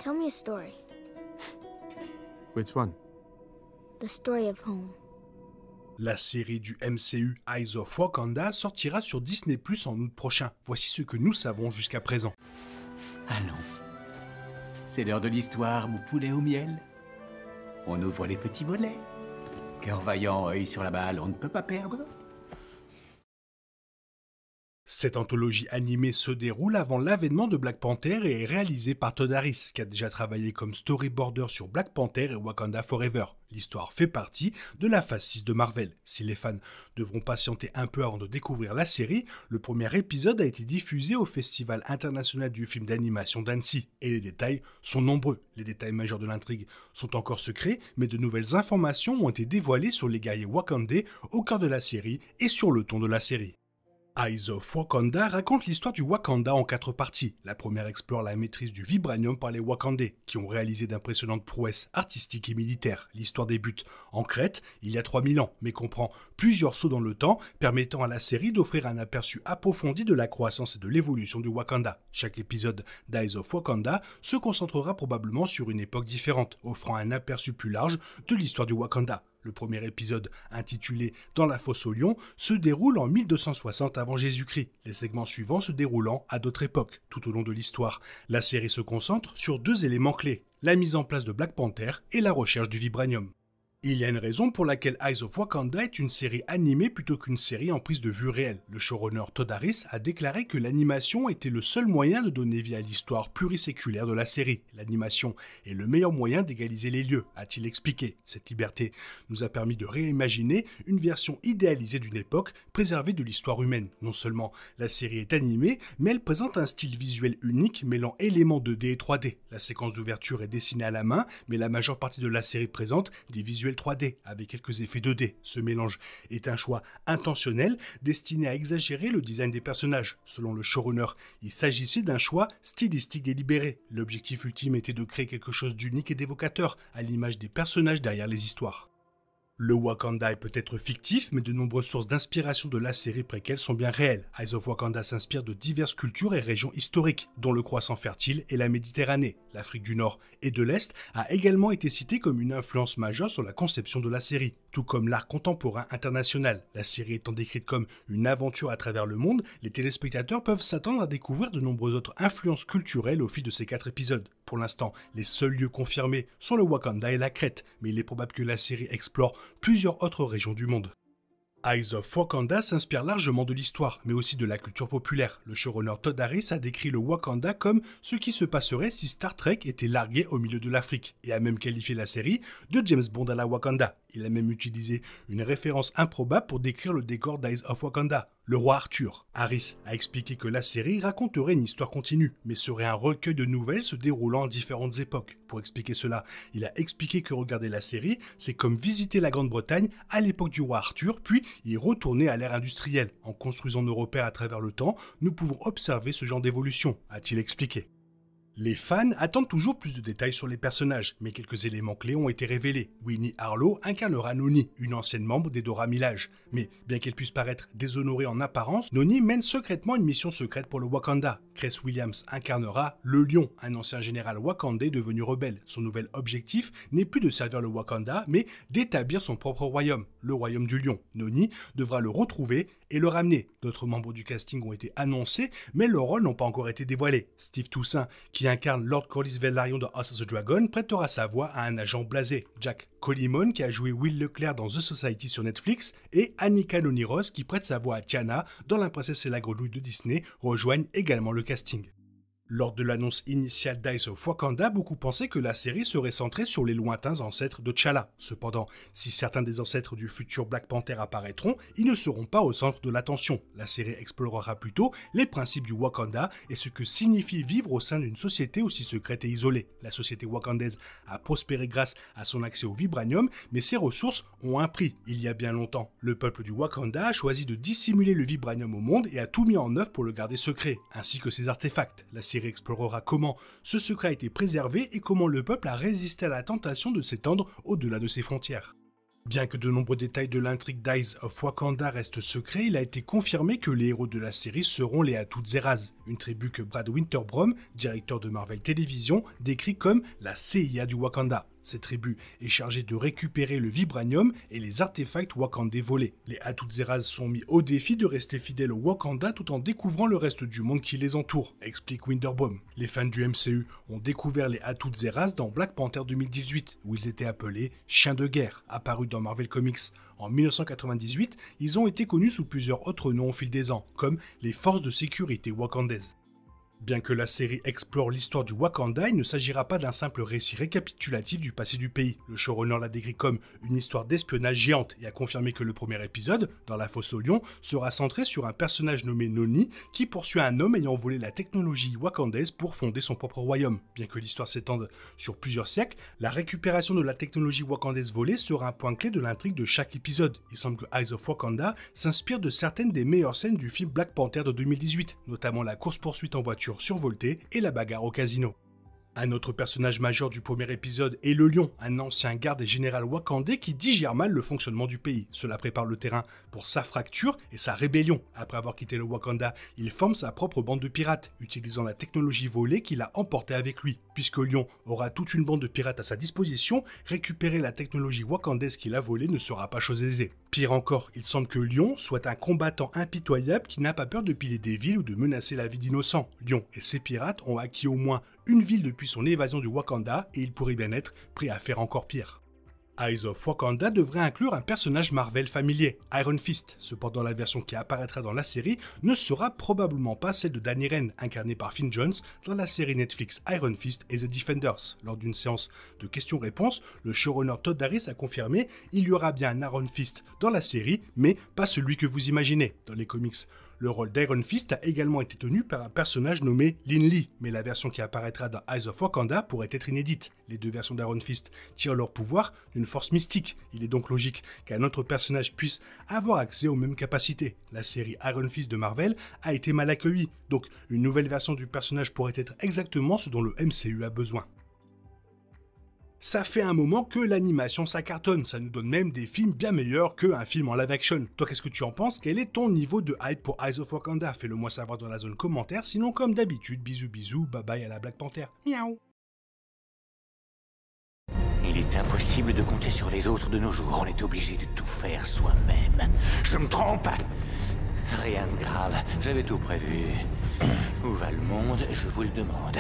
Tell me a story. Which one? The story of home. La série du MCU Eyes of Wakanda sortira sur Disney+ en août prochain. Voici ce que nous savons jusqu'à présent. Allons. C'est l'heure de l'histoire, mon poulet au miel. On ouvre les petits volets. Cœur vaillant, œil sur la balle, on ne peut pas perdre. Cette anthologie animée se déroule avant l'avènement de Black Panther et est réalisée par Todd Harris, qui a déjà travaillé comme storyboarder sur Black Panther et Wakanda Forever. L'histoire fait partie de la phase 6 de Marvel. Si les fans devront patienter un peu avant de découvrir la série, le premier épisode a été diffusé au Festival international du film d'animation d'Annecy, et les détails sont nombreux. Les détails majeurs de l'intrigue sont encore secrets, mais de nouvelles informations ont été dévoilées sur les guerriers wakandais au cœur de la série et sur le ton de la série. Eyes of Wakanda raconte l'histoire du Wakanda en 4 parties. La première explore la maîtrise du vibranium par les Wakandais, qui ont réalisé d'impressionnantes prouesses artistiques et militaires. L'histoire débute en Crète, il y a 3000 ans, mais comprend plusieurs sauts dans le temps, permettant à la série d'offrir un aperçu approfondi de la croissance et de l'évolution du Wakanda. Chaque épisode d'Eyes of Wakanda se concentrera probablement sur une époque différente, offrant un aperçu plus large de l'histoire du Wakanda. Le premier épisode, intitulé « Dans la fosse aux lions », se déroule en 1260 avant Jésus-Christ, les segments suivants se déroulant à d'autres époques. Tout au long de l'histoire, la série se concentre sur 2 éléments clés, la mise en place de Black Panther et la recherche du vibranium. Il y a une raison pour laquelle Eyes of Wakanda est une série animée plutôt qu'une série en prise de vue réelle. Le showrunner Todd Harris a déclaré que l'animation était le seul moyen de donner vie à l'histoire pluriséculaire de la série. L'animation est le meilleur moyen d'égaliser les lieux, a-t-il expliqué. Cette liberté nous a permis de réimaginer une version idéalisée d'une époque préservée de l'histoire humaine. Non seulement la série est animée, mais elle présente un style visuel unique mêlant éléments 2D et 3D. La séquence d'ouverture est dessinée à la main, mais la majeure partie de la série présente des visuels 3D avec quelques effets 2D. Ce mélange est un choix intentionnel destiné à exagérer le design des personnages. Selon le showrunner, il s'agissait d'un choix stylistique délibéré. L'objectif ultime était de créer quelque chose d'unique et d'évocateur, à l'image des personnages derrière les histoires. Le Wakanda est peut-être fictif, mais de nombreuses sources d'inspiration de la série préquelle sont bien réelles. Eyes of Wakanda s'inspire de diverses cultures et régions historiques, dont le croissant fertile et la Méditerranée. L'Afrique du Nord et de l'Est a également été citée comme une influence majeure sur la conception de la série, tout comme l'art contemporain international. La série étant décrite comme une aventure à travers le monde, les téléspectateurs peuvent s'attendre à découvrir de nombreuses autres influences culturelles au fil de ces 4 épisodes. Pour l'instant, les seuls lieux confirmés sont le Wakanda et la Crète, mais il est probable que la série explore plusieurs autres régions du monde. Eyes of Wakanda s'inspire largement de l'histoire, mais aussi de la culture populaire. Le showrunner Todd Harris a décrit le Wakanda comme ce qui se passerait si Star Trek était largué au milieu de l'Afrique, et a même qualifié la série de James Bond à la Wakanda. Il a même utilisé une référence improbable pour décrire le décor d'Eyes of Wakanda, le roi Arthur. Harris a expliqué que la série raconterait une histoire continue, mais serait un recueil de nouvelles se déroulant à différentes époques. Pour expliquer cela, il a expliqué que regarder la série, c'est comme visiter la Grande-Bretagne à l'époque du roi Arthur, puis y retourner à l'ère industrielle. En construisant nos repères à travers le temps, nous pouvons observer ce genre d'évolution, a-t-il expliqué. Les fans attendent toujours plus de détails sur les personnages, mais quelques éléments clés ont été révélés. Winnie Harlow incarnera Noni, une ancienne membre des Dora Milaje. Mais bien qu'elle puisse paraître déshonorée en apparence, Noni mène secrètement une mission secrète pour le Wakanda. Cress Williams incarnera le Lion, un ancien général wakandais devenu rebelle. Son nouvel objectif n'est plus de servir le Wakanda, mais d'établir son propre royaume, le royaume du Lion. Noni devra le retrouver et le ramener. D'autres membres du casting ont été annoncés, mais leurs rôles n'ont pas encore été dévoilés. Steve Toussaint, qui incarne Lord Corlys Velaryon dans House of the Dragon, prêtera sa voix à un agent blasé. Jack Colimon, qui a joué Will Leclerc dans The Society sur Netflix, et Annika Noniros, qui prête sa voix à Tiana dans La Princesse et la Grenouille de Disney, rejoignent également le casting. Lors de l'annonce initiale d'Eyes of Wakanda, beaucoup pensaient que la série serait centrée sur les lointains ancêtres de T'Challa. Cependant, si certains des ancêtres du futur Black Panther apparaîtront, ils ne seront pas au centre de l'attention. La série explorera plutôt les principes du Wakanda et ce que signifie vivre au sein d'une société aussi secrète et isolée. La société wakandaise a prospéré grâce à son accès au vibranium, mais ses ressources ont un prix. Il y a bien longtemps, le peuple du Wakanda a choisi de dissimuler le vibranium au monde et a tout mis en œuvre pour le garder secret, ainsi que ses artefacts. La série explorera comment ce secret a été préservé et comment le peuple a résisté à la tentation de s'étendre au-delà de ses frontières. Bien que de nombreux détails de l'intrigue d'Eyes of Wakanda restent secrets, il a été confirmé que les héros de la série seront les Atut-Zeraz, une tribu que Brad Winterbrom, directeur de Marvel Television, décrit comme la CIA du Wakanda. Cette tribu est chargée de récupérer le vibranium et les artefacts wakandais volés. Les Atut-Zeraz sont mis au défi de rester fidèles au Wakanda tout en découvrant le reste du monde qui les entoure, explique Winterbrom. Les fans du MCU ont découvert les Atut-Zeraz dans Black Panther 2018, où ils étaient appelés chiens de guerre, apparus dans Marvel Comics. En 1998, ils ont été connus sous plusieurs autres noms au fil des ans, comme les forces de sécurité wakandaises. Bien que la série explore l'histoire du Wakanda, il ne s'agira pas d'un simple récit récapitulatif du passé du pays. Le showrunner l'a décrit comme une histoire d'espionnage géante et a confirmé que le premier épisode, dans la fosse au lion, sera centré sur un personnage nommé Noni qui poursuit un homme ayant volé la technologie wakandaise pour fonder son propre royaume. Bien que l'histoire s'étende sur plusieurs siècles, la récupération de la technologie wakandaise volée sera un point clé de l'intrigue de chaque épisode. Il semble que Eyes of Wakanda s'inspire de certaines des meilleures scènes du film Black Panther de 2018, notamment la course-poursuite en voiture survoltée et la bagarre au casino. Un autre personnage majeur du premier épisode est le Lion, un ancien garde et général wakandais qui digère mal le fonctionnement du pays. Cela prépare le terrain pour sa fracture et sa rébellion. Après avoir quitté le Wakanda, il forme sa propre bande de pirates, utilisant la technologie volée qu'il a emportée avec lui. Puisque Lion aura toute une bande de pirates à sa disposition, récupérer la technologie wakandaise qu'il a volée ne sera pas chose aisée. Pire encore, il semble que Lion soit un combattant impitoyable qui n'a pas peur de piller des villes ou de menacer la vie d'innocents. Lion et ses pirates ont acquis au moins une ville depuis son évasion du Wakanda et il pourrait bien être prêt à faire encore pire. Eyes of Wakanda devrait inclure un personnage Marvel familier, Iron Fist. Cependant, la version qui apparaîtra dans la série ne sera probablement pas celle de Danny Rand, incarné par Finn Jones dans la série Netflix Iron Fist et The Defenders. Lors d'une séance de questions-réponses, le showrunner Todd Harris a confirmé il y aura bien un Iron Fist dans la série, mais pas celui que vous imaginez. Dans les comics, le rôle d'Iron Fist a également été tenu par un personnage nommé Lin Lee, mais la version qui apparaîtra dans Eyes of Wakanda pourrait être inédite. Les deux versions d'Iron Fist tirent leur pouvoir d'une force mystique. Il est donc logique qu'un autre personnage puisse avoir accès aux mêmes capacités. La série Iron Fist de Marvel a été mal accueillie, donc une nouvelle version du personnage pourrait être exactement ce dont le MCU a besoin. Ça fait un moment que l'animation ça cartonne, ça nous donne même des films bien meilleurs qu'un film en live action. Toi qu'est-ce que tu en penses? Quel est ton niveau de hype pour Eyes of Wakanda? Fais-le moi savoir dans la zone commentaire, sinon comme d'habitude, bisous bisous, bye bye à la Black Panther. Miaou. Il est impossible de compter sur les autres de nos jours, on est obligé de tout faire soi-même. Je me trompe? Rien de grave, j'avais tout prévu. Où va le monde, je vous le demande.